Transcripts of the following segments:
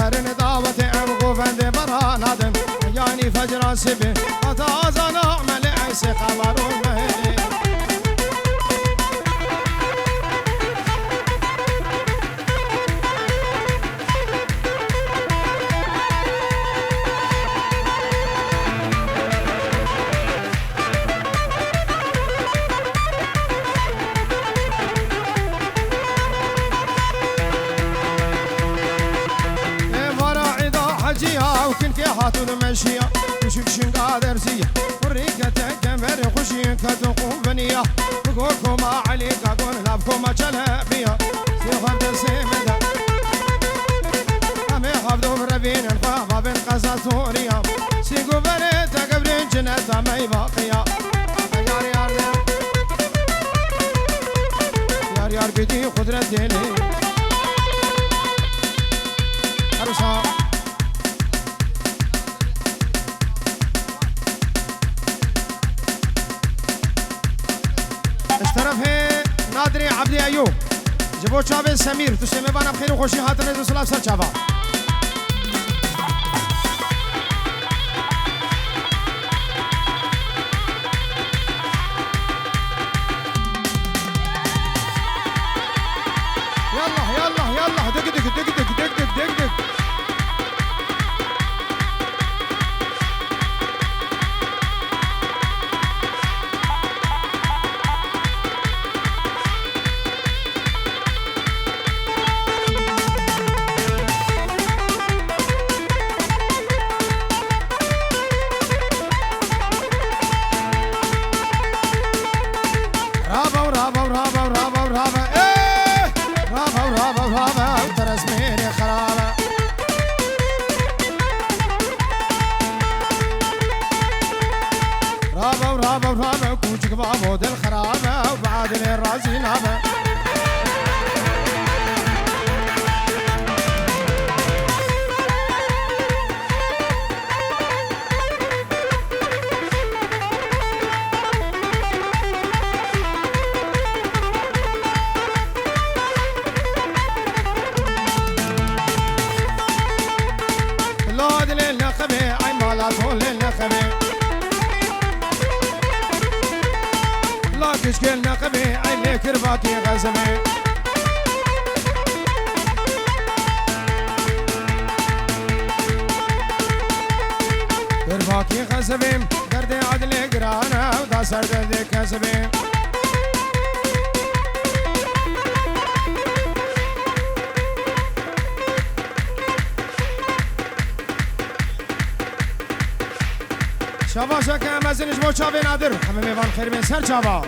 برن دعوت ام گوفند برانادم یعنی فجر سبه قطع زنا ملعس خبرون مهلی هاتو المشية وشك شنقادر زية وريكة كمبر خشين كتقو بنية بقولكم عليك أقول لابكم أجلبية سيخفت السيمدة أمي خفضوا بربين الفاقة بين قصة سوريا سيقو بريتا قبرين جنة ماي باقية يار يار بدي قدرة ديني أرشا نادري عبدي أيوب جبو شابه سمير تسمى بانا بخير وخوشي هاتنا دو سلاف سر شابه يلا يلا يلا دق دق دق دق دق دق دق دق بابود الخرابة وبعد الرازي نابة لود للنخبة عين مالاتون للنخبة كشكل نقبي عيني كرباتي غزمي كرباتي غزمي دردي عدلي قرانا ودا سر دردي كسبي شابا شكا مزنش بو شابي نادر همه ميوان خير من سر شابا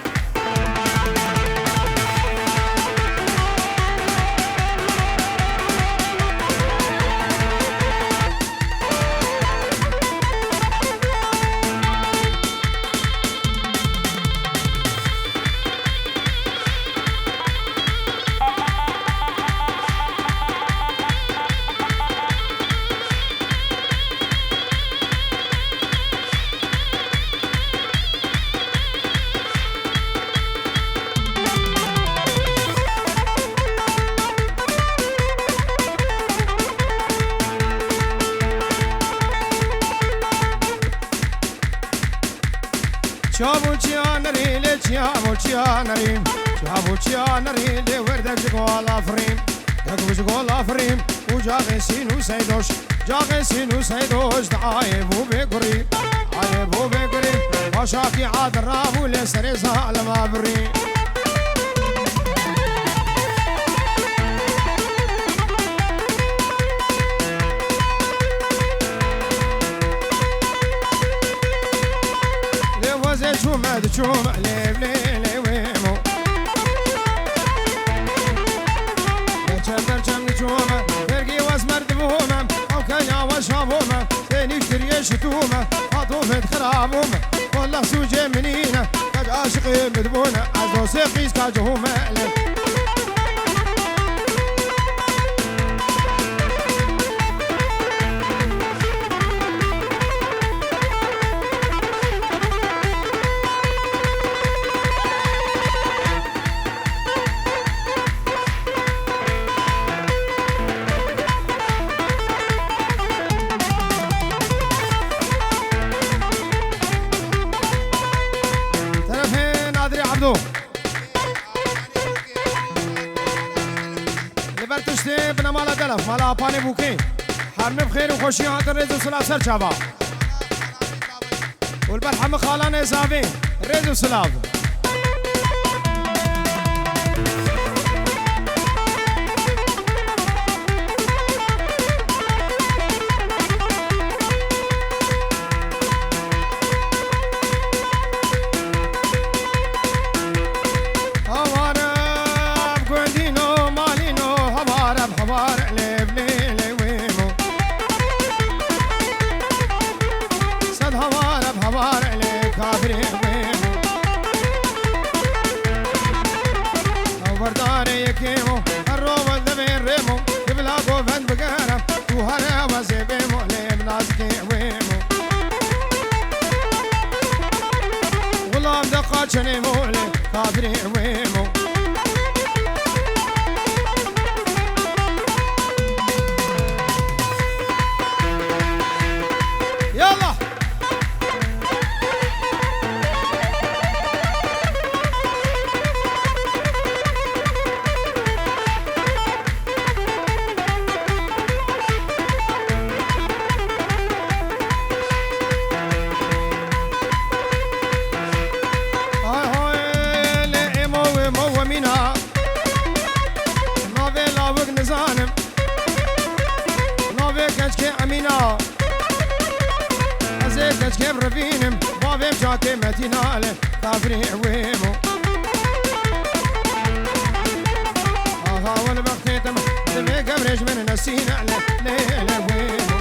چیانری لی وردک جگال آفرین دک جگال آفرین و جاغ سینو سیدوش جاغ سینو سیدوش دعای بو بگری عای بو بگری باشاکی عاد رابو لسر زال ما بری لی وزه چومد چوم لی لی لی ویمو شابومه تاني كريه شتومه عطوفة خرابومه والله سوجي منينه قد عاشقي مدبونه عزو سيقيس كاجهومه برتشتي بنا مالا دلف مالا پاني بوكي حرم بخير وخوشي هات الريز وسلاف سر شابا والبرحم خالان إزابي الريز وسلاف شني مولي قادري ويمو يلا كيف رفينم بابي مشاكي متينالي كافري ويمو آها والبختيتم دمي قبرش من نسينا ليلة ويمو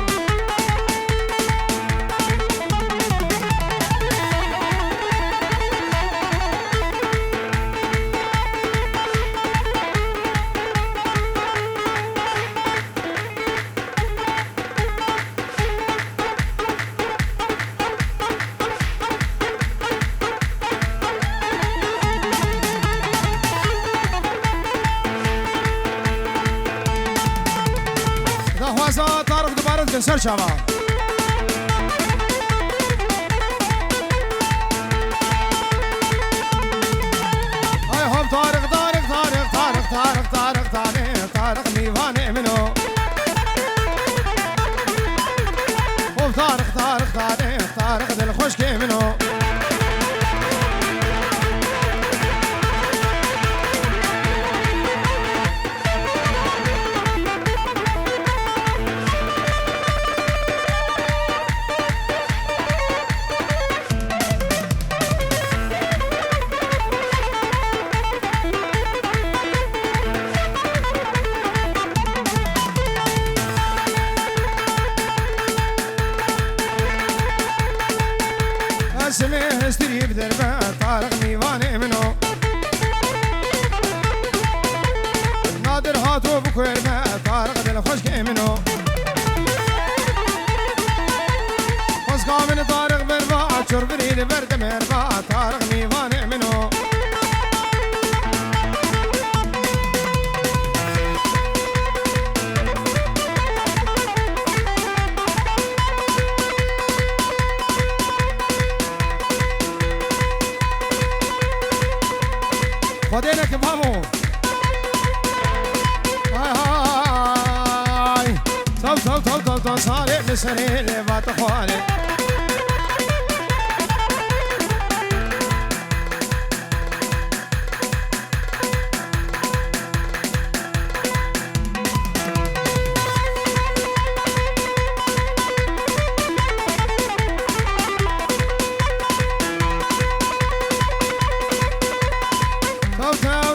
طارق دبارة كنسر شابا هاي هوب طارق طارق طارق طارق طارق طارق طارق طارق ميفاني منو هوب طارق طارق طارق طارق دل خوشكي منو اسمه استري بدربه طارق ميواني منو نادر هاتو بكويربه طارق دل خوشكي منو وسقا من طارق بربا شر بريد برد مربا طارق ميواني منو خدينك بامو هاي تو صاري بسري اللي باتخوالي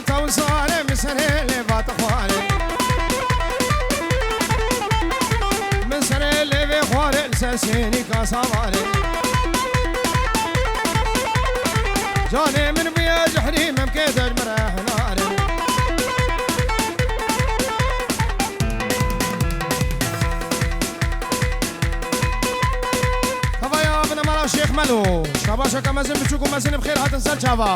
تو صاري بسري اللي باتخوالي من سري اللي بيخوالي لساسيني كاسوالي جاني من بيا جحري ممكن تجمره ناري طبعا يا ابن مرا شيخ ملو شاباشا كمزن بتشوكو مزن بخير هتنسل شابا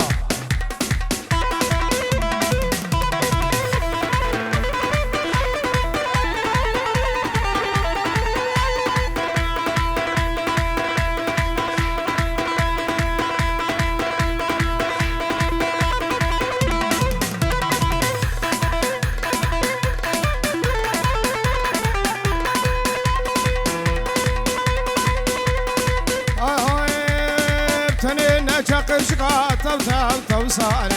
وشقا تو صاري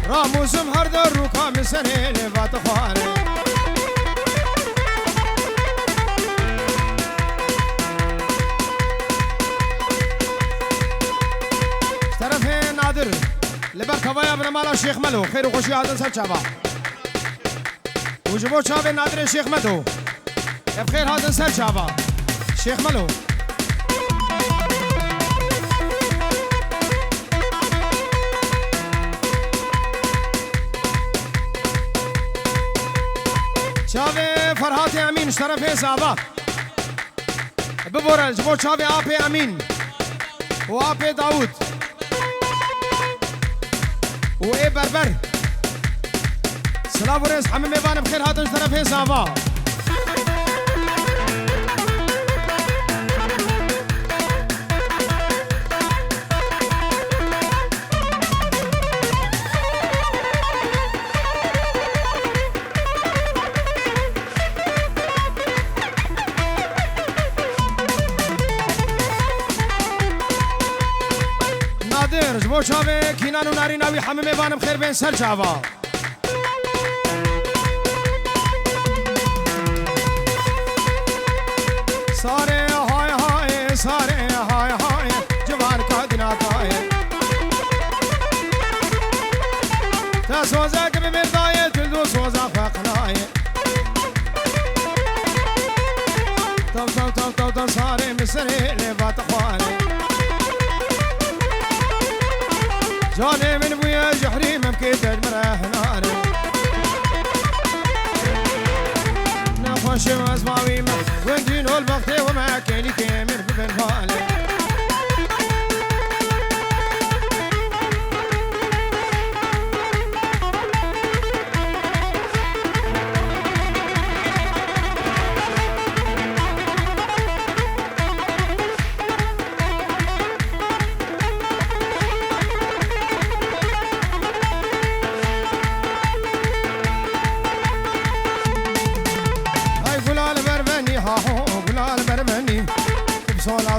راموسم هر در روكا مسني لفات خواري طرفين نادر لبركوايا بن مالا شيخ ملو خير وخوشي هذا سر شابا وجبو شابه نادر شيخ مدو بخير هذا سر شابا شيخ ملو شابه فرهات امين شرف صعبه ببورل جبو شابه ابي امين وابي داود وايه بربر سلام ورز حمام ميبان بخير هذا طرف صعبه جبو شابه كينانو ناري ناوي حمام ميبان بخير بين سر شعبه سارے ہائے ہائے سارے ہائے ہائے جوان کا دن آتا ہے تا سوزا کہ بمردا ہے دل دو سوزا فاقنا ہے تو سارے مسرے لے بات خوارے جاني من بويا جحري ممكن تجمره ناري نخش مزماوي وندين الوقت وما كيلي كامل بالفالي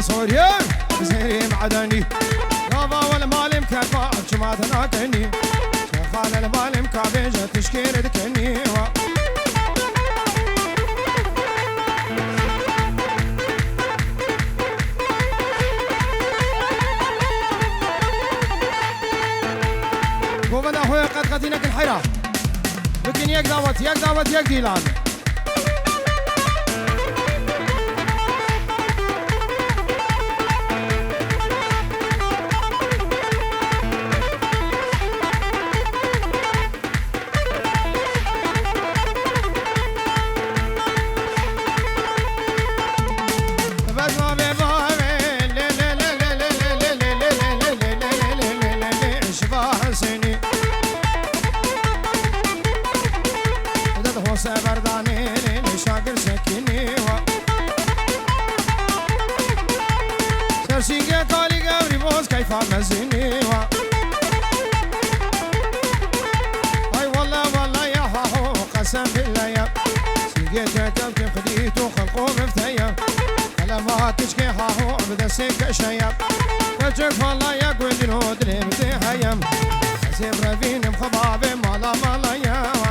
سوريا زيري معدني يابا والمالم كربا شما تناكني شيخان المالم كابيجة تشكيل دكني قوبنا هو قد قتينك الحيرة لكن يك دعوت يك ديلان اي والله يا هاهو قسم بالله يا سيجيتك كم خديتو خلقو مفتيا ما تشكي هاهو ابدا سيك شيا وجهك والله يا قوين هود لي بتهيم حسيب رفين مخبابي مالا يا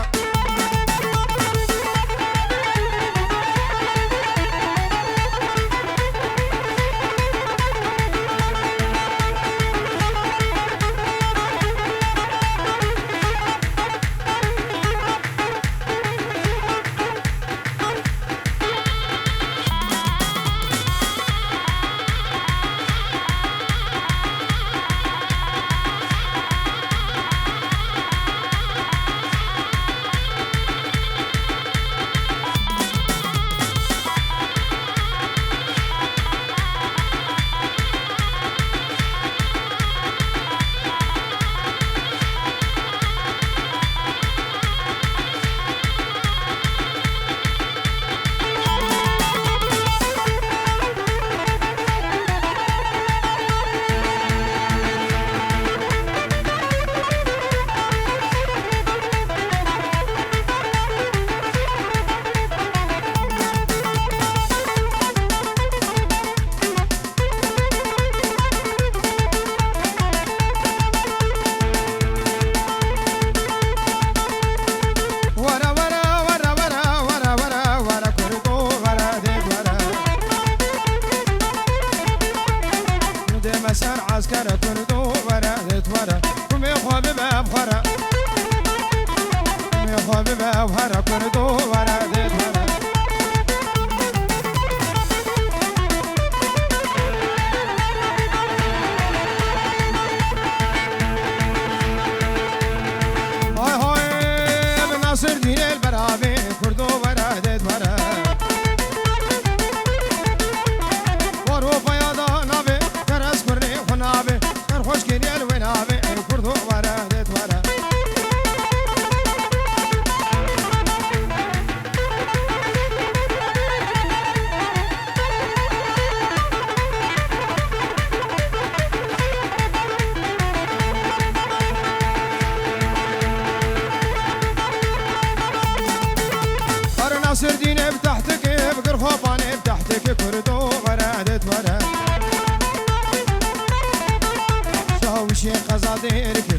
وهر كردو وردت ورد هاي هاي بناصر دين البرابي كردو وردت ورد ورو بياضا نابي كرس كرني خنابي خوش كيني الونابي كردو وردت ورد ناصر دين بتحتك بقر خوباني بتحتك كردو وردت ورد شاوشي قزاديرك